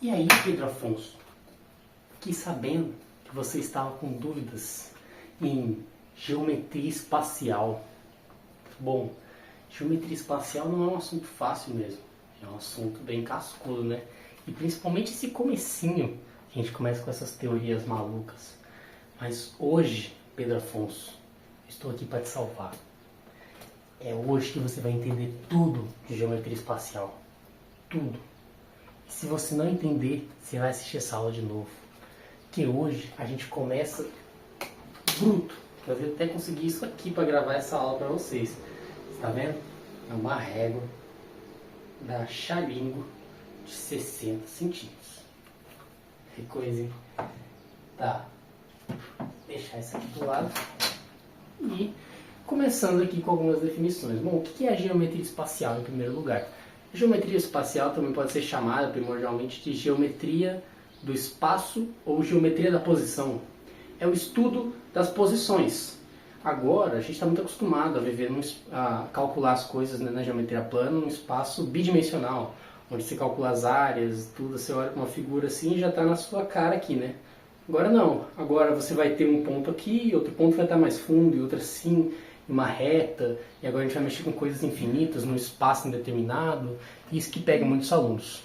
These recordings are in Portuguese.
E aí, Pedro Afonso, fiquei sabendo que você estava com dúvidas em geometria espacial. Bom, geometria espacial não é um assunto fácil mesmo, é um assunto bem cascudo, né? E principalmente esse comecinho, que a gente começa com essas teorias malucas. Mas hoje, Pedro Afonso, estou aqui para te salvar. É hoje que você vai entender tudo de geometria espacial. Tudo. E se você não entender, você vai assistir essa aula de novo. Que hoje a gente começa bruto. Eu até consegui isso aqui para gravar essa aula para vocês. Você tá vendo? É uma régua da Xalingo de 60 centímetros. Que coisa, hein? Tá. Vou deixar isso aqui do lado. E começando aqui com algumas definições. Bom, o que é a geometria espacial em primeiro lugar? A geometria espacial também pode ser chamada primordialmente de geometria do espaço ou geometria da posição. É o estudo das posições. Agora, a gente está muito acostumado a viver, a calcular as coisas, né, na geometria plana, num espaço bidimensional, onde você calcula as áreas, tudo, você olha para uma figura assim e já está na sua cara aqui, né? Agora não. Agora você vai ter um ponto aqui, outro ponto vai estar mais fundo e outro assim, uma reta, e agora a gente vai mexer com coisas infinitas, num espaço indeterminado, isso que pega muitos alunos.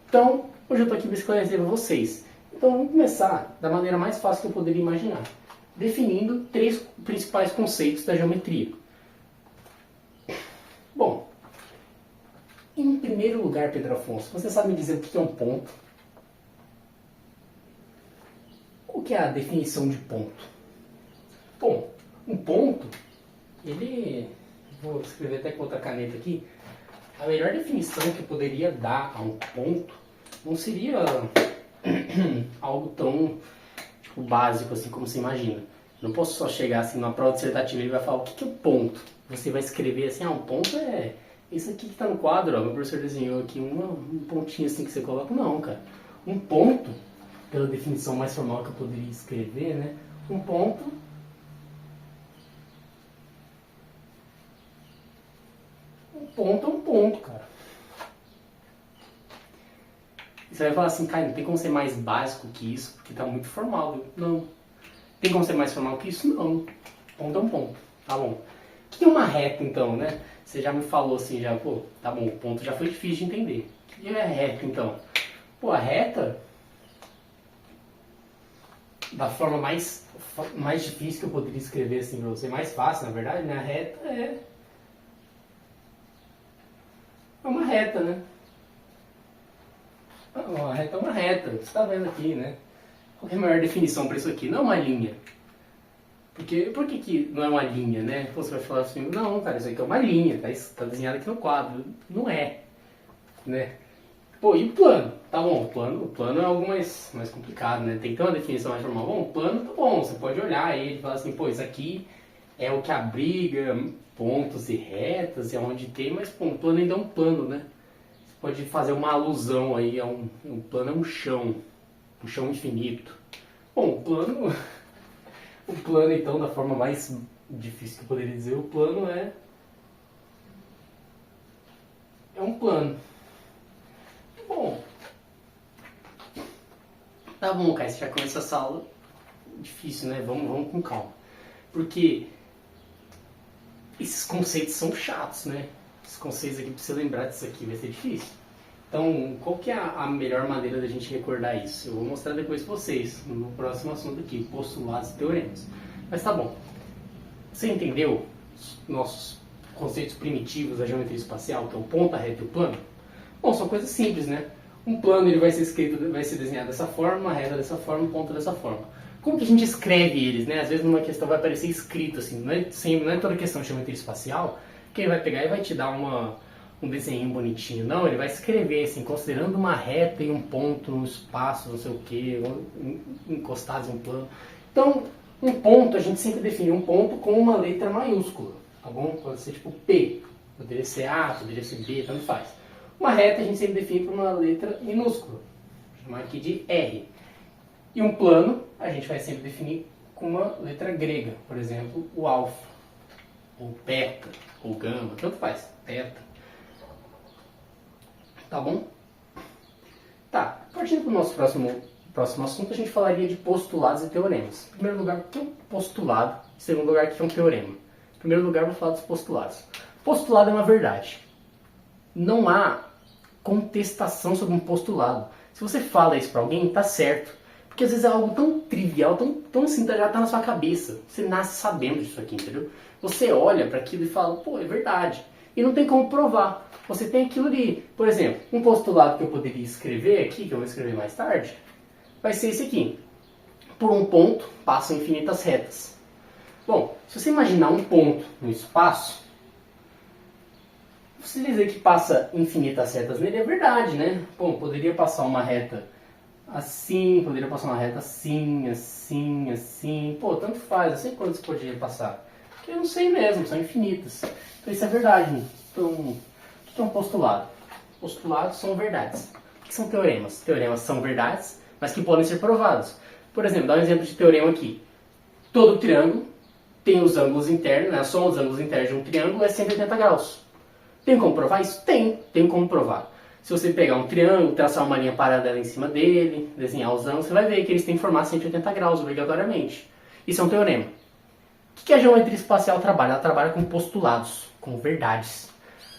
Então, hoje eu estou aqui para esclarecer para vocês. Então, vamos começar da maneira mais fácil que eu poderia imaginar, definindo três principais conceitos da geometria. Bom, em primeiro lugar, Pedro Afonso, você sabe me dizer o que é um ponto? O que é a definição de ponto? Bom, um ponto, ele... Vou escrever até com outra caneta aqui. A melhor definição que eu poderia dar a um ponto não seria algo tão básico assim como você imagina. Não posso só chegar assim numa prova dissertativa e vai falar o que é um ponto. Você vai escrever assim, um ponto é isso aqui que está no quadro, ó, meu professor desenhou aqui um pontinho assim que você coloca. Não, cara. Um ponto, pela definição mais formal que eu poderia escrever, né? Um ponto é um ponto, cara. E você vai falar assim, cara, não tem como ser mais básico que isso, porque tá muito formal. Não. Tem como ser mais formal que isso? Não. Ponto é um ponto. Tá bom. O que é uma reta, então, né? Você já me falou assim, já, pô, tá bom, o ponto já foi difícil de entender. O que é reta, então? Pô, a reta, da forma mais difícil que eu poderia escrever assim pra você, mais fácil, na verdade, né? A reta é uma reta, né? A reta é uma reta, você está vendo aqui, né? Qual é a maior definição para isso aqui? Não é uma linha. Por que não é uma linha, né? Você vai falar assim, não, cara, isso aqui é uma linha, tá desenhado aqui no quadro. Não é, né? Pô, e o plano? Tá bom, o plano é algo mais complicado, né? Tem que ter uma definição mais formal. Bom, o plano tá bom, você pode olhar ele e falar assim, pô, isso aqui é o que abriga pontos e retas, é onde tem, mas pô, um plano ainda é um plano, né? Você pode fazer uma alusão aí a um plano é um chão infinito. Bom, o plano então, da forma mais difícil que eu poderia dizer, o plano é um plano. Bom, tá bom, cara, você já começa essa aula difícil, né? Vamos com calma. Porque esses conceitos são chatos, né? Esses conceitos aqui, pra você lembrar disso aqui, vai ser difícil. Então, qual que é a melhor maneira da gente recordar isso? Eu vou mostrar depois para vocês, no próximo assunto aqui, postulados e teoremas. Mas tá bom. Você entendeu os nossos conceitos primitivos da geometria espacial, que é o ponto, a reta e o plano? Bom, são coisas simples, né? Um plano ele vai ser escrito, vai ser desenhado dessa forma, uma reta dessa forma, um ponto dessa forma. Como que a gente escreve eles, né? Às vezes numa questão vai aparecer escrito assim, não é toda questão de geometria espacial que ele vai pegar e vai te dar um desenho bonitinho. Não, ele vai escrever assim, considerando uma reta e um ponto, um espaço, não sei o que, encostados em um plano. Então, um ponto, a gente sempre define um ponto com uma letra maiúscula, tá bom? Pode ser tipo P, poderia ser A, poderia ser B, tanto faz. Uma reta a gente sempre define por uma letra minúscula, vou chamar aqui de R. E um plano a gente vai sempre definir com uma letra grega, por exemplo, o alfa, ou beta, ou gama, tanto faz, teta. Tá bom? Partindo para o nosso próximo assunto, a gente falaria de postulados e teoremas. Em primeiro lugar, o que é um postulado? Em segundo lugar, o que é um teorema? Em primeiro lugar, vou falar dos postulados. Postulado é uma verdade. Não há contestação sobre um postulado. Se você fala isso para alguém, tá certo. Porque às vezes é algo tão trivial, tão assim, já tá na sua cabeça. Você nasce sabendo disso aqui, entendeu? Você olha para aquilo e fala, pô, é verdade. E não tem como provar. Você tem aquilo ali. Por exemplo, um postulado que eu poderia escrever aqui, que eu vou escrever mais tarde, vai ser esse aqui. Por um ponto, passam infinitas retas. Bom, se você imaginar um ponto no espaço, você dizer que passa infinitas retas nele é verdade, né? Bom, poderia passar uma reta assim, poderia passar uma reta assim, assim, assim. Pô, tanto faz, eu sei quantas poderia passar. Porque eu não sei mesmo, são infinitas. Então isso é verdade. Né? Então, o que é um postulado? Postulados são verdades. O que são teoremas? Teoremas são verdades, mas que podem ser provados. Por exemplo, dá um exemplo de teorema aqui. Todo triângulo tem os ângulos internos, né? A soma dos ângulos internos de um triângulo é 180 graus. Tem como provar isso? Tem como provar. Se você pegar um triângulo, traçar uma linha paralela em cima dele, desenhar os ângulos, você vai ver que eles têm que formar 180 graus obrigatoriamente. Isso é um teorema. O que a geometria espacial trabalha? Ela trabalha com postulados, com verdades.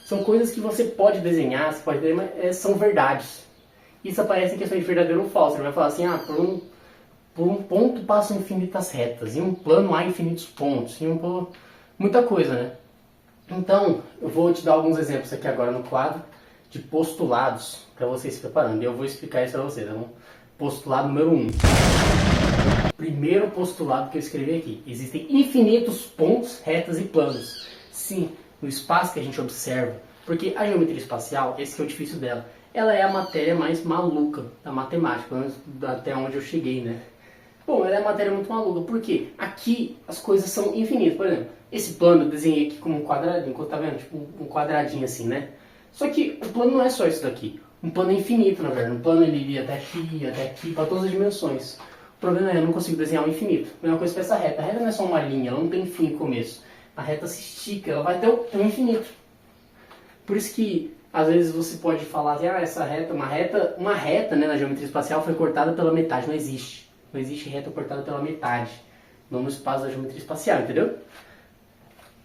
São coisas que você pode desenhar, você pode ver, mas são verdades. Isso aparece em questão de verdadeiro ou falso. Ele vai falar assim, por um ponto passam infinitas retas, em um plano há infinitos pontos, muita coisa, né? Então, eu vou te dar alguns exemplos aqui agora no quadro de postulados para vocês se preparando. E eu vou explicar isso para vocês, tá bom? Postulado número 1. Primeiro postulado que eu escrevi aqui. Existem infinitos pontos, retas e planos. Sim, no espaço que a gente observa. Porque a geometria espacial, esse que é o difícil dela, ela é a matéria mais maluca da matemática, pelo menos até onde eu cheguei, né? Bom, ela é uma matéria muito maluca, porque aqui as coisas são infinitas. Por exemplo, esse plano eu desenhei aqui como um quadradinho, tá vendo? Tipo um quadradinho assim, né? Só que o plano não é só isso daqui. Um plano é infinito, na verdade. Um plano ele iria até aqui, para todas as dimensões. O problema é que eu não consigo desenhar um infinito. A mesma coisa para essa reta. A reta não é só uma linha, ela não tem fim e começo. A reta se estica, ela vai até o infinito. Por isso que, às vezes, você pode falar assim, essa reta, uma reta, né, na geometria espacial foi cortada pela metade. Não existe. Não existe reta cortada pela metade. Não no espaço da geometria espacial, entendeu?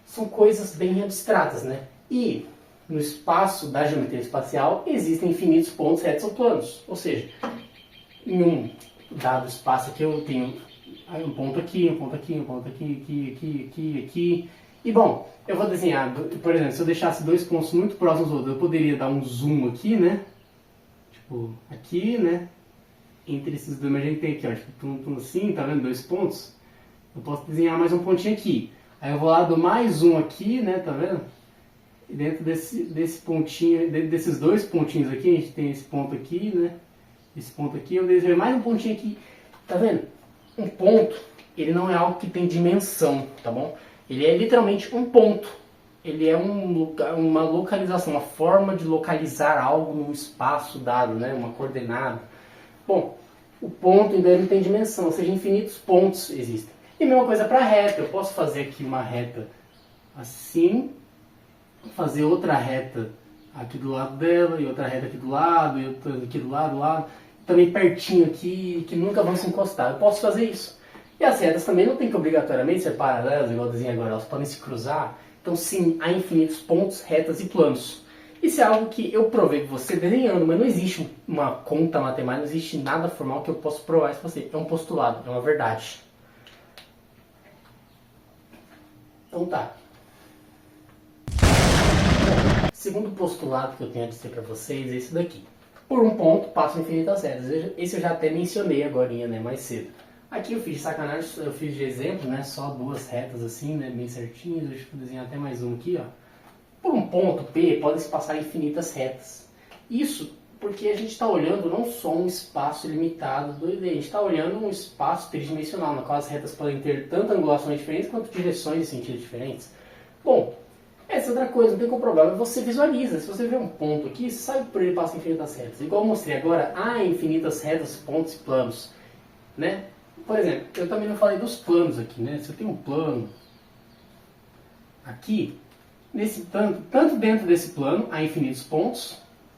São coisas bem abstratas, né? E no espaço da geometria espacial existem infinitos pontos, retas ou planos. Ou seja, em um dado espaço aqui eu tenho um ponto aqui, um ponto aqui, um ponto aqui. E bom, eu vou desenhar, por exemplo, se eu deixasse dois pontos muito próximos dos outros, eu poderia dar um zoom aqui, né? Tipo, aqui, né? Entre esses dois, mas a gente tem aqui, ó, tipo, assim, tá vendo? Dois pontos. Eu posso desenhar mais um pontinho aqui. Aí eu vou lá, dou mais um aqui, né? Tá vendo? E dentro desse pontinho, dentro desses dois pontinhos aqui, a gente tem esse ponto aqui, né? Esse ponto aqui, eu desenho mais um pontinho aqui. Tá vendo? Um ponto, ele não é algo que tem dimensão, tá bom? Ele é literalmente um ponto. Ele é uma localização, uma forma de localizar algo num espaço dado, né? Uma coordenada. Bom, o ponto ainda não tem dimensão, ou seja, infinitos pontos existem. E a mesma coisa para reta. Eu posso fazer aqui uma reta assim, fazer outra reta aqui do lado dela, e outra reta aqui do lado, e outra aqui do lado, também pertinho aqui, que nunca vão se encostar. Eu posso fazer isso. E as retas também não tem que obrigatoriamente ser paralelas, igual eu desenho agora, elas podem se cruzar. Então sim, há infinitos pontos, retas e planos. Isso é algo que eu provei para você desenhando, mas não existe uma conta matemática, não existe nada formal que eu possa provar isso para você. É um postulado, é uma verdade. Então tá. Segundo postulado que eu tenho a dizer para vocês é esse daqui. Por um ponto, passam infinitas retas. Esse eu já até mencionei agora, né, mais cedo. Aqui eu fiz de sacanagem, eu fiz de exemplo, né, só duas retas assim, né, bem certinhas. Deixa eu desenhar até mais um aqui, ó. Por um ponto P, podem se passar infinitas retas. Isso porque a gente está olhando não só um espaço limitado do EV, a gente está olhando um espaço tridimensional, no qual as retas podem ter tanto angulações diferentes quanto direções e sentidos diferentes. Bom, essa é outra coisa, não tem como provar, mas você visualiza. Se você vê um ponto aqui, você sabe que por ele passa infinitas retas. Igual eu mostrei agora, há infinitas retas, pontos e planos. Né? Por exemplo, eu também não falei dos planos aqui, né? Se eu tenho um plano aqui, tanto dentro desse plano há infinitos pontos,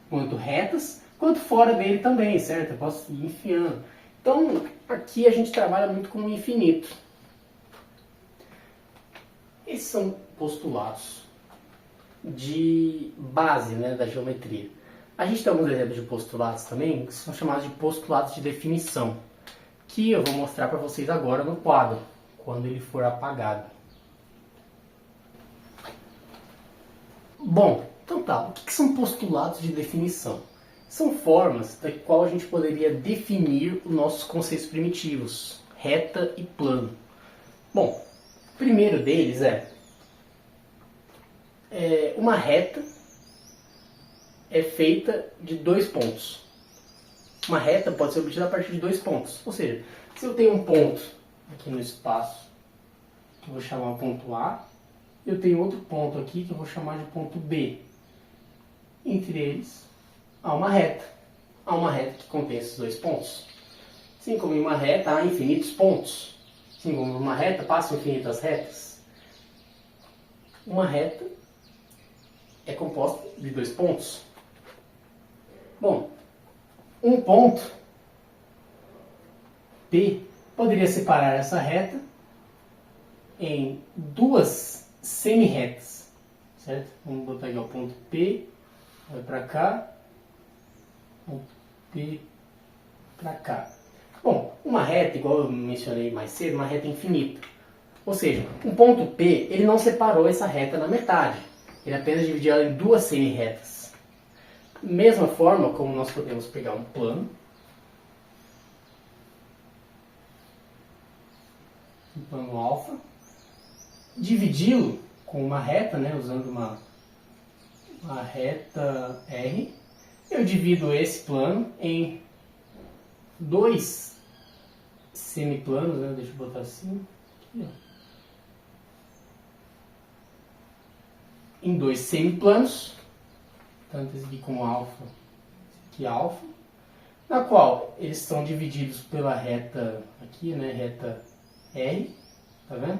quanto retas, quanto fora dele também, certo? Eu posso ir enfiando. Então, aqui a gente trabalha muito com o infinito. Esses são postulados de base, né, da geometria. A gente tem alguns exemplos de postulados também, que são chamados de postulados de definição, que eu vou mostrar para vocês agora no quadro, quando ele for apagado. Bom, então tá, o que são postulados de definição? São formas da qual a gente poderia definir os nossos conceitos primitivos, reta e plano. Bom, o primeiro deles é uma reta é feita de 2 pontos. Uma reta pode ser obtida a partir de 2 pontos. Ou seja, se eu tenho um ponto aqui no espaço, que eu vou chamar de ponto A, eu tenho outro ponto aqui que eu vou chamar de ponto B. Entre eles, há uma reta. Há uma reta que contém esses 2 pontos. Assim como em uma reta há infinitos pontos. Assim como em uma reta passam infinitas retas. Uma reta é composta de 2 pontos. Bom, um ponto P poderia separar essa reta em 2 semi-retas, certo? Vamos botar aqui o ponto P, vai para cá, ponto P para cá. Bom, uma reta, igual eu mencionei mais cedo, uma reta infinita. Ou seja, um ponto P, ele não separou essa reta na metade, ele apenas dividiu ela em 2 semi-retas. Mesma forma como nós podemos pegar um plano, alfa, dividi-lo com uma reta, né, usando uma reta R. Eu divido esse plano em 2 semiplanos, né, deixa eu botar assim, aqui, ó. Em 2 semiplanos, tanto esse aqui como alfa, esse aqui alfa, na qual eles são divididos pela reta aqui, né, reta R, tá vendo?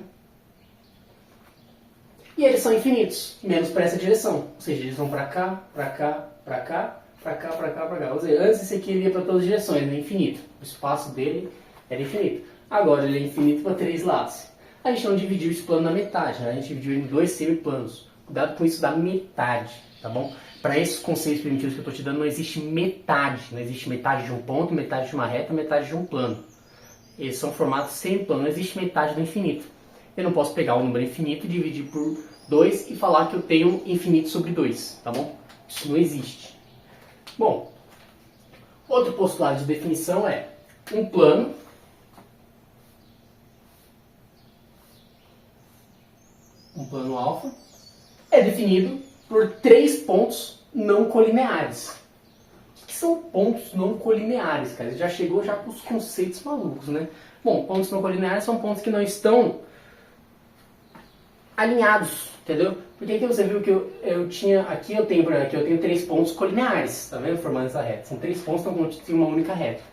E eles são infinitos, menos para essa direção, ou seja, eles vão para cá, para cá, para cá, para cá, para cá, para cá. Ou seja, antes esse aqui ele ia para todas as direções, né, infinito, o espaço dele era infinito. Agora ele é infinito para 3 lados. A gente não dividiu esse plano na metade, né? A gente dividiu em 2 semiplanos. Cuidado com isso da metade, tá bom? Para esses conceitos primitivos que eu estou te dando, não existe metade. Não existe metade de um ponto, metade de uma reta, metade de um plano. Eles são formados sem plano, não existe metade do infinito. Eu não posso pegar um número infinito e dividir por 2 e falar que eu tenho infinito sobre 2, tá bom? Isso não existe. Bom, outro postulado de definição é um plano alfa é definido por 3 pontos não colineares. O que são pontos não colineares, cara? Já chegou já com os conceitos malucos, né? Bom, pontos não colineares são pontos que não estão alinhados, entendeu? Porque aqui você viu que eu tinha, aqui eu tenho 3 pontos colineares, tá vendo? Formando essa reta. São 3 pontos que estão contidos em uma única reta.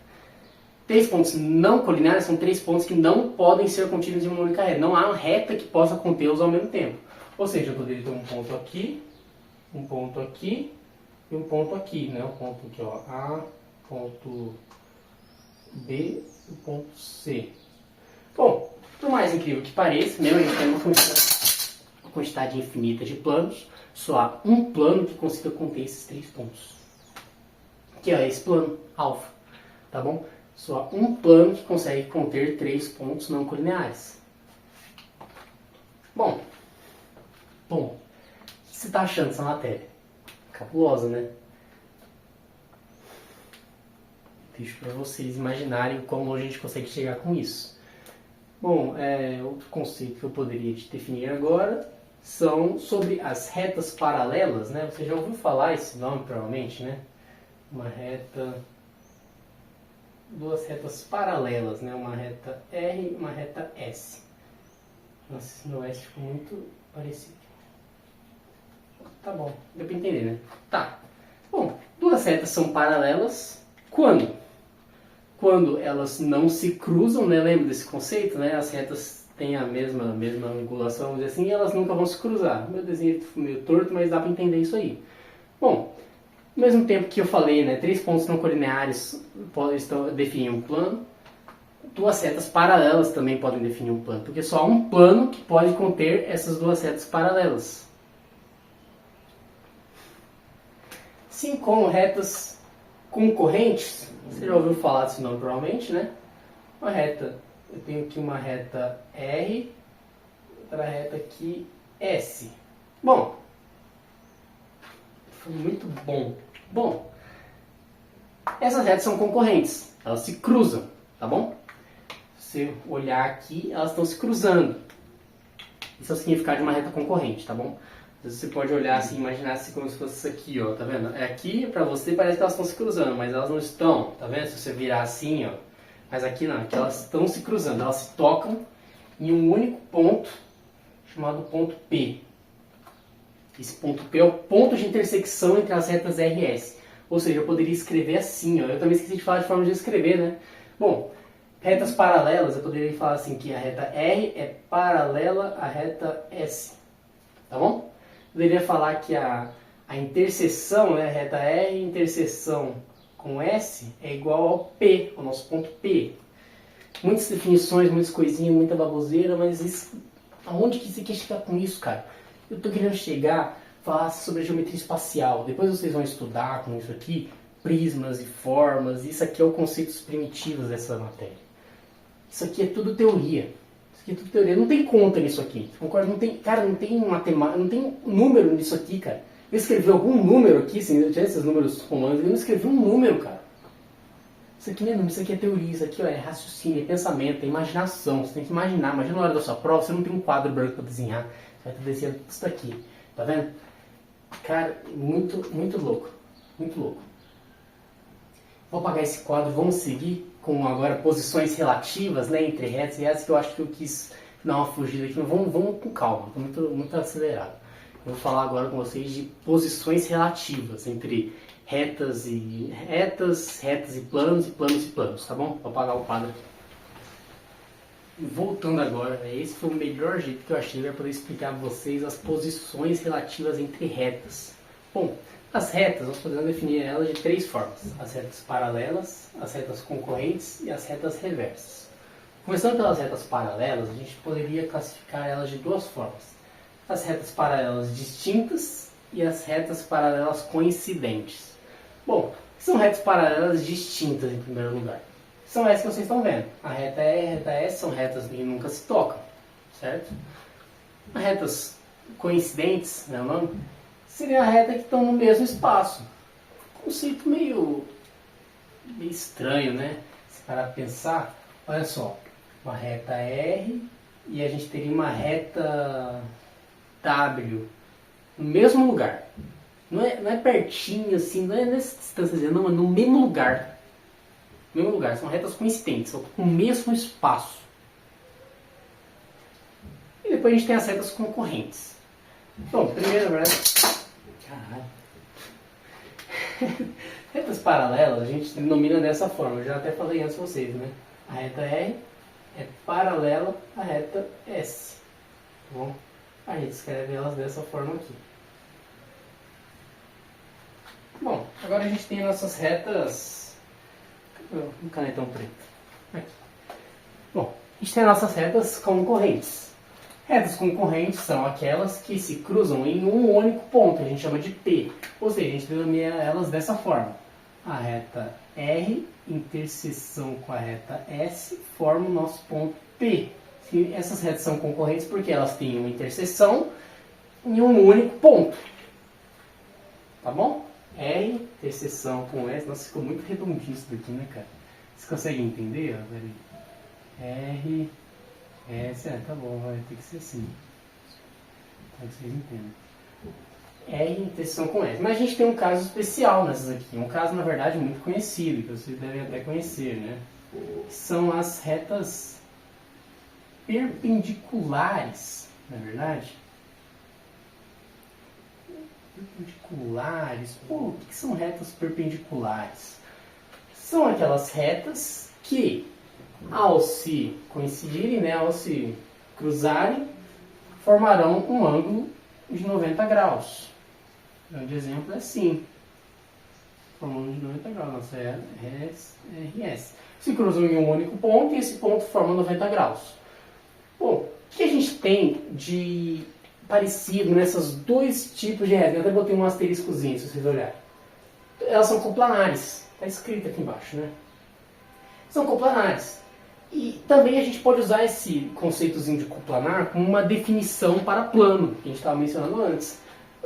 3 pontos não colineares são 3 pontos que não podem ser contidos em uma única reta. Não há uma reta que possa contê-los ao mesmo tempo. Ou seja, eu poderia ter um ponto aqui e um ponto aqui, né? O ponto aqui, ó, A, ponto B e o ponto C. Bom, por mais incrível que pareça, mesmo a gente tem uma quantidade infinita de planos, só há um plano que consiga conter esses 3 pontos. Que é esse plano, alfa, tá bom? Só há um plano que consegue conter 3 pontos não colineares. Bom, o que você está achando dessa matéria? Cabulosa, né? Deixo para vocês imaginarem quão longe a gente consegue chegar com isso. Bom, outro conceito que eu poderia te definir agora são sobre as retas paralelas, né? Você já ouviu falar esse nome, provavelmente, né? Duas retas paralelas, né? Uma reta R e uma reta S. Nossa, esse meu S ficou muito parecido. Tá bom, deu para entender, né? Tá. Bom, duas retas são paralelas quando? Quando elas não se cruzam, né? Lembra desse conceito, né? As retas têm a mesma angulação, vamos dizer assim, e elas nunca vão se cruzar. Meu desenho é meio torto, mas dá para entender isso aí. Bom, Ao mesmo tempo que eu falei, né, 3 pontos não colineares podem definir um plano, 2 setas paralelas também podem definir um plano, porque só há um plano que pode conter essas 2 setas paralelas. Assim como retas concorrentes, você já ouviu falar disso não, provavelmente, né? Uma reta, eu tenho aqui uma reta R, outra reta aqui S. Bom, foi muito bom. Bom, essas retas são concorrentes, elas se cruzam, tá bom? Se você olhar aqui, elas estão se cruzando. Isso é o significado de uma reta concorrente, tá bom? Você pode olhar assim, imaginar assim como se fosse isso aqui, ó, tá vendo? Aqui, pra você, parece que elas estão se cruzando, mas elas não estão, tá vendo? Se você virar assim, ó, mas aqui não, aqui elas estão se cruzando, elas se tocam em um único ponto, chamado ponto P. Esse ponto P é o ponto de intersecção entre as retas R e S. Ou seja, eu poderia escrever assim, ó. Eu também esqueci de falar de forma de escrever, né? Bom, retas paralelas, eu poderia falar assim que a reta R é paralela à reta S. Tá bom? Eu poderia falar que a interseção, né, a reta R, interseção com S, é igual ao P, ao nosso ponto P. Muitas definições, muitas coisinhas, muita baboseira, mas isso, aonde que você quer chegar com isso, cara? Eu tô querendo chegar, falar sobre a geometria espacial. Depois vocês vão estudar com isso aqui, prismas e formas. Isso aqui é o conceitos primitivos dessa matéria. Isso aqui é tudo teoria. Isso aqui é tudo teoria. Não tem conta nisso aqui. Você concorda? Não tem, cara, não tem matemática, não tem número nisso aqui, cara. Eu escrevi algum número aqui, se eu tivesse esses números romanos, eu não escrevi um número, cara. Isso aqui não é número, isso aqui é teoria, isso aqui ó, é raciocínio, é pensamento, é imaginação. Você tem que imaginar. Imagina na hora da sua prova, você não tem um quadro branco para desenhar. Você vai estar desenhando isso daqui. Tá vendo? Cara, muito, muito louco. Muito louco. Vou apagar esse quadro, vamos seguir com agora posições relativas, né, entre retas e retas, que eu acho que eu quis dar uma fugida aqui, mas vamos com calma, tô muito acelerado. Eu vou falar agora com vocês de posições relativas entre retas e planos e planos e planos, tá bom? Vou apagar o quadro aqui. Voltando agora, esse foi o melhor jeito que eu achei para poder explicar a vocês as posições relativas entre retas. Bom, as retas, nós podemos definir elas de 3 formas. As retas paralelas, as retas concorrentes e as retas reversas. Começando pelas retas paralelas, a gente poderia classificar elas de 2 formas. As retas paralelas distintas e as retas paralelas coincidentes. Bom, são retas paralelas distintas em primeiro lugar. São essas que vocês estão vendo. A reta E e a reta S são retas que nunca se tocam, certo? As retas coincidentes, né, o nome? Seria a reta que estão no mesmo espaço. Conceito meio estranho, né? Se parar para pensar, olha só, uma reta R e a gente teria uma reta W no mesmo lugar. Não é pertinho assim, não é nessa distância, não, é no mesmo lugar. No mesmo lugar, são retas coincidentes, ocupam o mesmo espaço. E depois a gente tem as retas concorrentes. Bom, primeiro, na verdade. Caralho. Retas paralelas a gente denomina dessa forma, eu já até falei antes pra vocês, né? A reta R é paralela à reta S. Tá bom? A gente escreve elas dessa forma aqui. Bom, agora a gente tem nossas retas. Um canetão preto. Aqui. Bom, a gente tem nossas retas concorrentes. Retas concorrentes são aquelas que se cruzam em um único ponto, a gente chama de P. Ou seja, a gente denomina elas dessa forma. A reta R, interseção com a reta S, forma o nosso ponto P. Essas retas são concorrentes porque elas têm uma interseção em um único ponto. Tá bom? R, interseção com S. Nossa, ficou muito redondinho isso daqui, né, cara? Vocês conseguem entender? R, S, tá bom, vai ter que ser assim. Para que vocês entendam. R, interseção com S. Mas a gente tem um caso especial nessas aqui. Um caso, na verdade, muito conhecido, que vocês devem até conhecer, né? Que são as retas perpendiculares, na verdade. Perpendiculares. Pô, o que são retas perpendiculares? São aquelas retas que, ao se coincidirem, né, ao se cruzarem, formarão um ângulo de 90 graus. Então, de exemplo é assim. Forma um ângulo de 90 graus, nossa RS. Se cruzam em um único ponto e esse ponto forma 90 graus. Bom, o que a gente tem de parecido nessas dois tipos de retas? Eu até botei um asteriscozinho, se vocês olharem. Elas são coplanares. Está escrito aqui embaixo, né? São coplanares. E também a gente pode usar esse conceitozinho de coplanar como uma definição para plano, que a gente estava mencionando antes.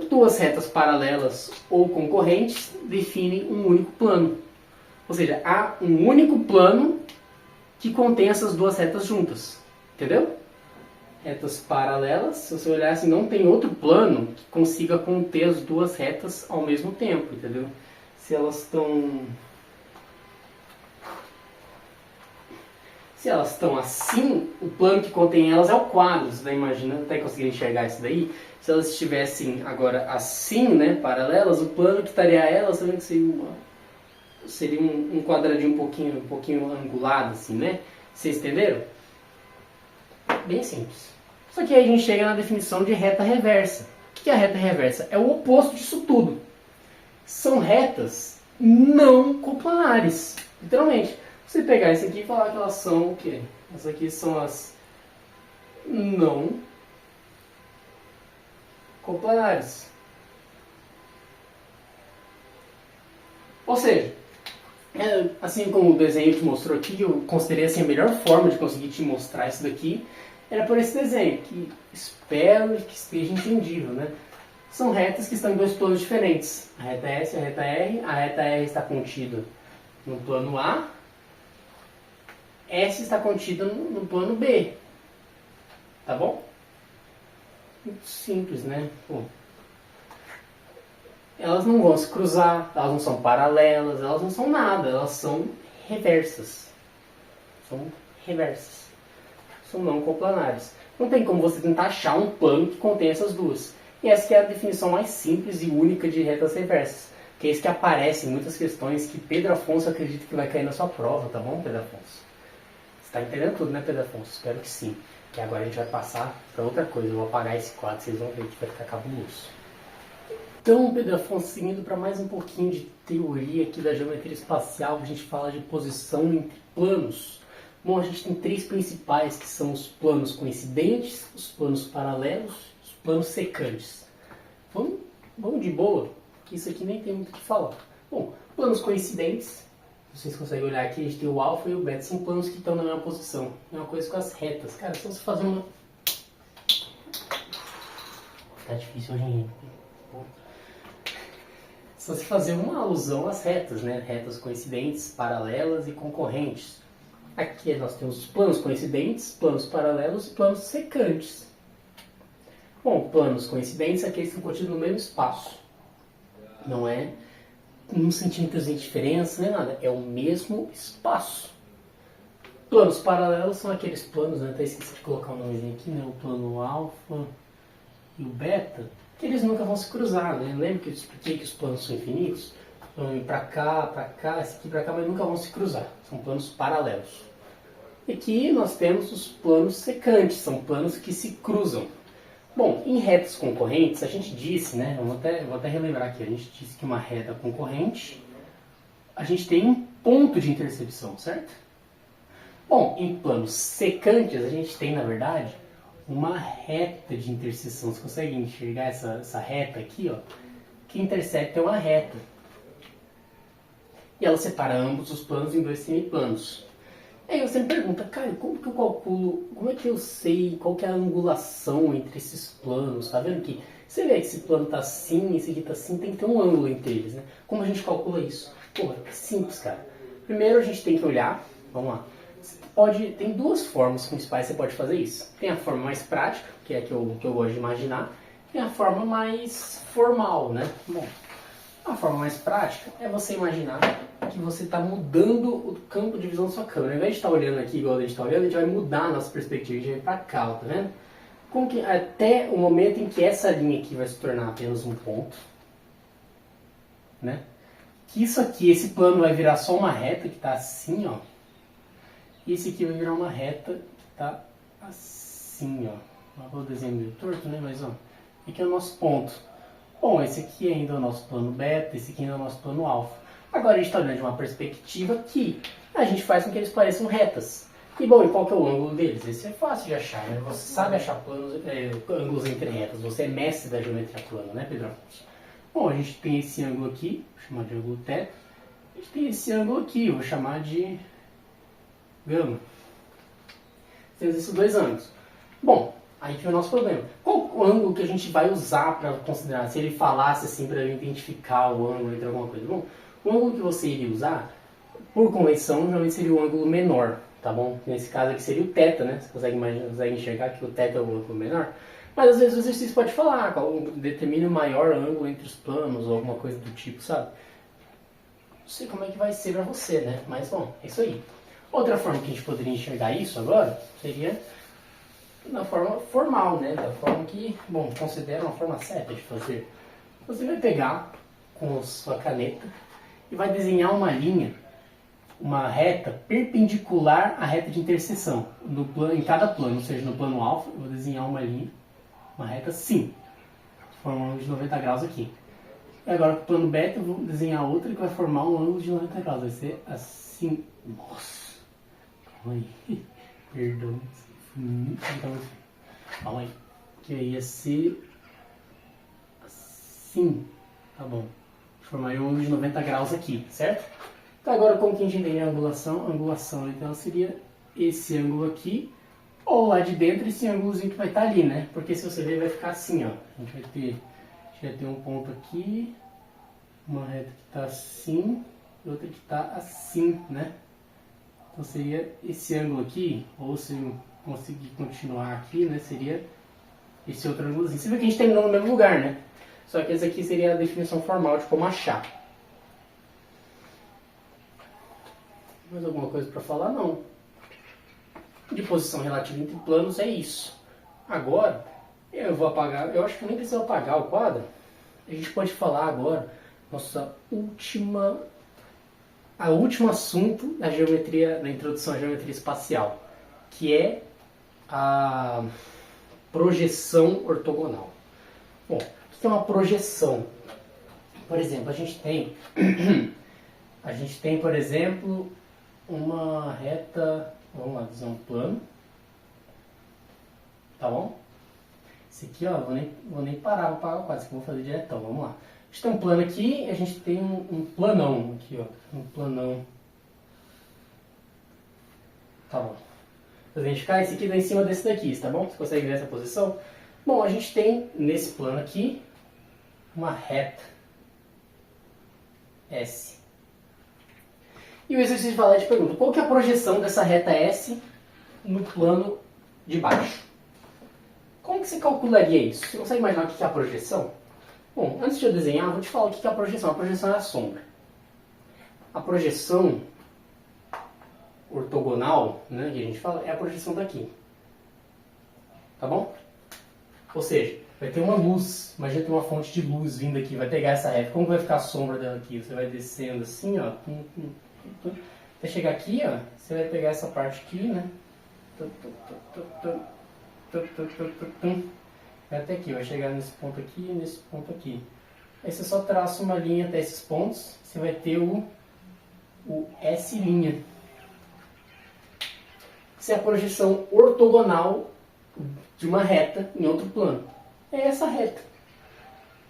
Duas retas paralelas ou concorrentes definem um único plano. Ou seja, há um único plano que contém essas duas retas juntas. Entendeu? Retas paralelas, se você olhar assim, não tem outro plano que consiga conter as duas retas ao mesmo tempo. Entendeu? Se elas estão assim, o plano que contém elas é o quadro. Você está imaginando, até conseguir enxergar isso daí? Se elas estivessem agora assim, né, paralelas, o plano que estaria a elas, você vê que seria um quadradinho um pouquinho angulado, assim, né? Vocês entenderam? Bem simples. Só que aí a gente chega na definição de reta reversa. O que é a reta reversa? É o oposto disso tudo. São retas não coplanares, literalmente. Se pegar isso aqui e falar que elas são o quê? Essas aqui são as não coplanares. Ou seja, assim como o desenho te mostrou aqui, eu considerei assim, a melhor forma de conseguir te mostrar isso daqui era por esse desenho, que espero que esteja entendível, né? São retas que estão em dois planos diferentes. A reta S e a reta R. A reta R está contida no plano A. S está contida no plano B. Tá bom? Muito simples, né? Pô. Elas não vão se cruzar, elas não são paralelas, elas não são nada, elas são reversas. São reversas. São não coplanares. Não tem como você tentar achar um plano que contém essas duas. E essa que é a definição mais simples e única de retas reversas. Que é isso que aparece em muitas questões que Pedro Afonso acredita que vai cair na sua prova, tá bom, Pedro Afonso? Você está entendendo tudo, né, Pedro Afonso? Espero que sim. Que agora a gente vai passar para outra coisa. Eu vou apagar esse quadro, vocês vão ver que vai ficar cabuloso. Então, Pedro Afonso, seguindo para mais um pouquinho de teoria aqui da geometria espacial, a gente fala de posição entre planos. Bom, a gente tem três principais, que são os planos coincidentes, os planos paralelos, os planos secantes. Vamos de boa, que isso aqui nem tem muito o que falar. Bom, planos coincidentes, vocês conseguem olhar aqui, a gente tem o alfa e o beta, são planos que estão na mesma posição. Mesma coisa com as retas. Cara, se você fazer uma... Tá difícil hoje em dia. Se você fazer uma alusão às retas, né? Retas coincidentes, paralelas e concorrentes. Aqui nós temos os planos coincidentes, planos paralelos e planos secantes. Bom, planos coincidentes, aqueles que estão contidos no mesmo espaço. Não é 1 centímetro de diferença, nem nada. É o mesmo espaço. Planos paralelos são aqueles planos, né? Até esqueci de colocar o nomezinho aqui, né? O plano alfa e o beta, que eles nunca vão se cruzar, né? Lembra que eu expliquei que os planos são infinitos? Vão ir para cá, esse aqui para cá, mas nunca vão se cruzar. São planos paralelos. E aqui nós temos os planos secantes, são planos que se cruzam. Bom, em retas concorrentes, a gente disse, né? Vou até relembrar aqui, a gente disse que uma reta concorrente, a gente tem um ponto de interseção, certo? Bom, em planos secantes, a gente tem, na verdade, uma reta de interseção. Você consegue enxergar essa reta aqui, ó? Que intersecta é uma reta. E ela separa ambos os planos em dois semiplanos. Aí você me pergunta, cara, como que eu calculo, como é que eu sei qual que é a angulação entre esses planos? Tá vendo que você vê que esse plano tá assim, esse aqui tá assim, tem que ter um ângulo entre eles, né? Como a gente calcula isso? Pô, é simples, cara. Primeiro a gente tem que olhar, vamos lá. Tem duas formas principais que você pode fazer isso. Tem a forma mais prática, que é a que eu gosto de imaginar, e a forma mais formal, né? Bom, a forma mais prática é você imaginar que você está mudando o campo de visão da sua câmera. Ao invés de estar olhando aqui igual a gente está olhando, a gente vai mudar a nossa perspectiva, a gente vai para cá, tá vendo? Até o momento em que essa linha aqui vai se tornar apenas um ponto, né? Que isso aqui, esse plano vai virar só uma reta que está assim, ó. E esse aqui vai virar uma reta que está assim, ó. Vou desenhar meio torto, né? Mas, ó, aqui é o nosso ponto. Bom, esse aqui ainda é o nosso plano beta, esse aqui ainda é o nosso plano alfa. Agora a gente está olhando de uma perspectiva que a gente faz com que eles pareçam retas. E bom, e qual que é o ângulo deles? Esse é fácil de achar, né? Você sabe achar ângulos entre retas, você é mestre da geometria plana, né, Pedro Afonso? Bom, a gente tem esse ângulo aqui, vou chamar de ângulo θ. A gente tem esse ângulo aqui, vou chamar de gama. Temos esses dois ângulos. Bom, aí que é o nosso problema. Qual o ângulo que a gente vai usar para considerar? Se ele falasse assim para identificar o ângulo entre alguma coisa. Bom, o ângulo que você iria usar, por convenção, geralmente seria o ângulo menor, tá bom? Nesse caso aqui seria o θ, né? Você consegue enxergar que o θ é o ângulo menor. Mas às vezes o exercício pode falar, determine o maior ângulo entre os planos ou alguma coisa do tipo, sabe? Não sei como é que vai ser para você, né? Mas bom, é isso aí. Outra forma que a gente poderia enxergar isso agora seria na forma formal, né? Da forma que, bom, considera uma forma certa de fazer. Você vai pegar com sua caneta e vai desenhar uma linha, uma reta perpendicular à reta de interseção no plano, em cada plano, ou seja, no plano alfa, eu vou desenhar uma linha, uma reta assim, formando um ângulo de 90 graus aqui. E agora com o plano beta eu vou desenhar outra que vai formar um ângulo de 90 graus, vai ser assim. Nossa, calma aí, perdão, calma aí, que ia ser assim, tá bom, formar um ângulo de 90 graus aqui, certo? Então agora como que a gente entende a angulação? A angulação então seria esse ângulo aqui, ou lá de dentro esse ângulozinho que vai estar ali, né? Porque se você ver vai ficar assim, ó. A gente vai ter um ponto aqui, uma reta que está assim, e outra que está assim, né? Então seria esse ângulo aqui, ou se eu conseguir continuar aqui, né? Seria esse outro ângulozinho. Você vê que a gente terminou no mesmo lugar, né? Só que essa aqui seria a definição formal de como achar. Mais alguma coisa para falar? Não. De posição relativa entre planos é isso. Agora, eu vou apagar, eu acho que nem precisa apagar o quadro. A gente pode falar agora o último assunto da geometria, da introdução à geometria espacial, que é a projeção ortogonal. Bom, o que é uma projeção? Por exemplo, a gente tem, por exemplo, uma reta, vamos lá, desenhar um plano, tá bom? Esse aqui, ó, vou nem parar para apagar o quadro, esse aqui eu vou fazer diretão, vamos lá. A gente tem um plano aqui e a gente tem um planão aqui, ó, um planão, tá bom. Para identificar, esse aqui dá em cima desse daqui, tá bom? Você consegue ver essa posição? Bom, a gente tem nesse plano aqui uma reta S. E o exercício de valete pergunta, qual que é a projeção dessa reta S no plano de baixo? Como que você calcularia isso? Você consegue imaginar o que é a projeção? Bom, antes de eu desenhar, eu vou te falar o que é a projeção. A projeção é a sombra. A projeção ortogonal, né, que a gente fala, é a projeção daqui. Tá bom? Ou seja, vai ter uma luz, imagina ter uma fonte de luz vindo aqui, vai pegar essa reta. Como vai ficar a sombra dela aqui? Você vai descendo assim, ó, até chegar aqui, ó, você vai pegar essa parte aqui, né? Vai até aqui, vai chegar nesse ponto aqui e nesse ponto aqui. Aí você só traça uma linha até esses pontos, você vai ter o S'. Isso é a projeção ortogonal de uma reta em outro plano. É essa reta.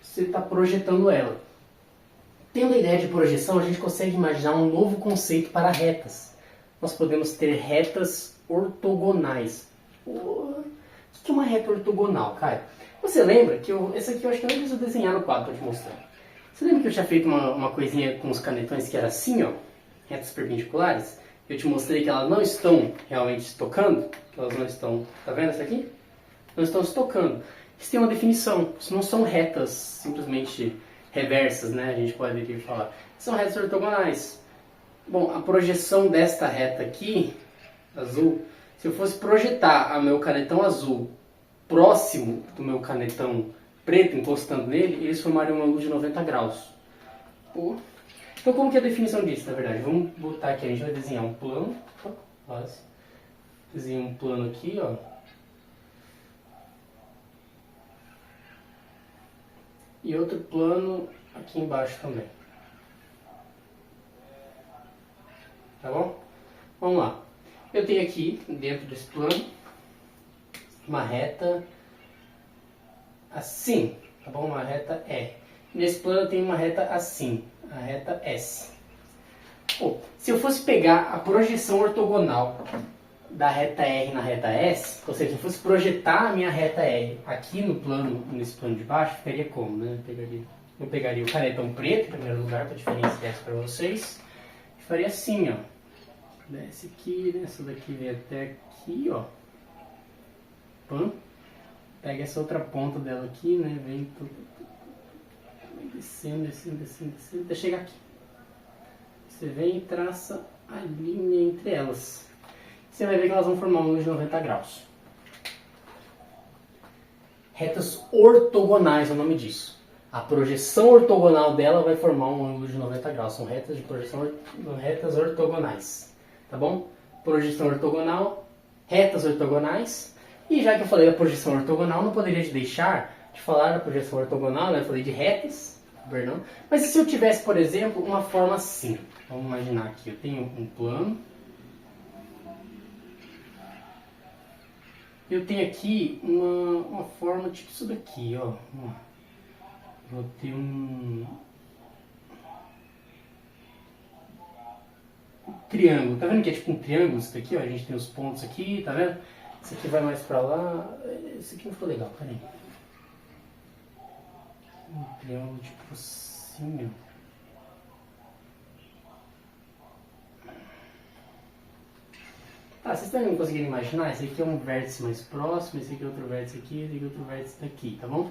Você está projetando ela. Tendo a ideia de projeção, a gente consegue imaginar um novo conceito para retas. Nós podemos ter retas ortogonais. O que é uma reta ortogonal, Caio? Você lembra que essa aqui eu acho que eu nem preciso desenhar no quadro para te mostrar. Você lembra que eu tinha feito uma coisinha com os canetões que era assim, ó, retas perpendiculares? Eu te mostrei que elas não estão realmente estocando, que elas não estão, tá vendo essa aqui? Não estão estocando. Isso tem uma definição, isso não são retas simplesmente reversas, né? A gente pode vir falar. São retas ortogonais. Bom, a projeção desta reta aqui, azul, se eu fosse projetar o meu canetão azul próximo do meu canetão preto, encostando nele, eles formariam um ângulo de 90 graus. Então, como que é a definição disso, na verdade? Vamos botar aqui, a gente vai desenhar um plano. Desenhar um plano aqui, ó. E outro plano aqui embaixo também. tá bom? Vamos lá. Eu tenho aqui, dentro desse plano, uma reta assim, tá bom? Uma reta E. Nesse plano eu tenho uma reta assim, a reta S. Bom, se eu fosse pegar a projeção ortogonal da reta R na reta S, ou seja, se eu fosse projetar a minha reta R aqui no plano, nesse plano de baixo, ficaria como, né? Eu pegaria o canetão preto, em primeiro lugar, para diferenciar isso para vocês, e faria assim, ó. Desce aqui, né? Essa daqui vem até aqui, ó. Pã. Pega essa outra ponta dela aqui, né? Vem descendo, descendo, descendo, descendo, até chegar aqui. Você vem e traça a linha entre elas. Você vai ver que elas vão formar um ângulo de 90 graus. Retas ortogonais é o nome disso. A projeção ortogonal dela vai formar um ângulo de 90 graus. São retas de projeção, retas ortogonais. Tá bom? Projeção ortogonal, retas ortogonais. E já que eu falei da projeção ortogonal, não poderia deixar de falar da projeção ortogonal, né? Eu falei de retas, perdão. Mas e se eu tivesse, por exemplo, uma forma assim? Vamos imaginar aqui, eu tenho um plano. Eu tenho aqui uma forma tipo isso daqui, ó. Vou ter um triângulo. Tá vendo que é tipo um triângulo isso daqui, ó? A gente tem os pontos aqui, tá vendo? Esse aqui vai mais pra lá. Esse aqui não ficou legal, peraí. Um triângulo tipo assim, ó. Tá, vocês estão conseguindo imaginar? Esse aqui é um vértice mais próximo, esse aqui é outro vértice aqui, esse aqui é outro vértice daqui, tá bom?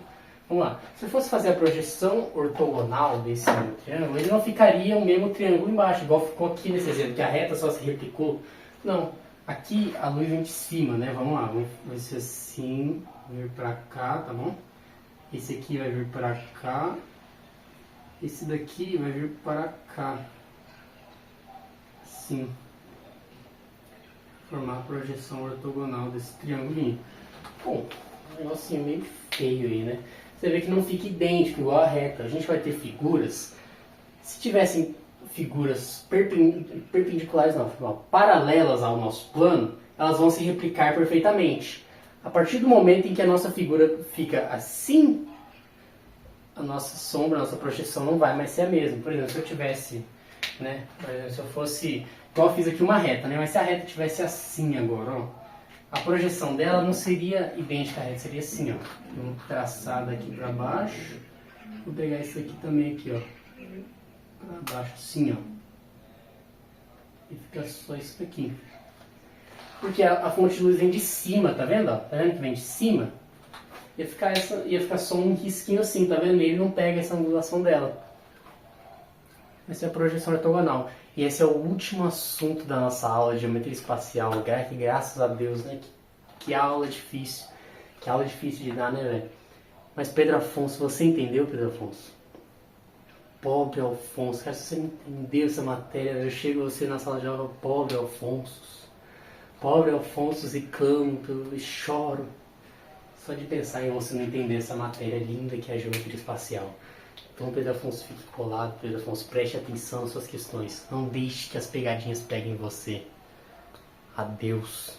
Vamos lá. Se eu fosse fazer a projeção ortogonal desse meu triângulo, ele não ficaria o mesmo triângulo embaixo, igual ficou aqui nesse exemplo, que a reta só se replicou. Não. Aqui a luz vem de cima, né? Vamos lá. Vai ser assim, vai vir pra cá, tá bom? Esse aqui vai vir pra cá. Esse daqui vai vir para cá. Assim. Formar a projeção ortogonal desse triângulo. Bom, um negocinho meio feio aí, né? Você vê que não fica idêntico, igual a reta. A gente vai ter figuras, se tivessem figuras perpendiculares, não, paralelas ao nosso plano, elas vão se replicar perfeitamente. A partir do momento em que a nossa figura fica assim, a nossa sombra, a nossa projeção não vai mais ser a mesma. Por exemplo, se eu tivesse, né, se eu fosse, igual eu fiz aqui uma reta, né, mas se a reta tivesse assim agora, ó, a projeção dela não seria idêntica à reta, seria assim, ó. Vamos traçar daqui para baixo. Vou pegar isso aqui também aqui, ó, para baixo, assim, ó. E fica só isso daqui. Porque a fonte de luz vem de cima, tá vendo? Ó? Tá vendo que vem de cima? Ia ficar só um risquinho assim, tá vendo? E ele não pega essa angulação dela. Essa é a projeção ortogonal. E esse é o último assunto da nossa aula de geometria espacial. Graças a Deus, né? Que aula difícil. Que aula difícil de dar, né, velho? Mas Pedro Afonso, você entendeu, Pedro Afonso? Pobre Alfonso. Cara, se você entendeu essa matéria, eu chego você na sala de aula, pobre Alfonso. Pobre Alfonso, e canto, e choro. Só de pensar em você não entender essa matéria linda que é a geometria espacial. Então, Pedro Afonso, fique colado. Pedro Afonso, preste atenção às suas questões. Não deixe que as pegadinhas peguem você. Adeus.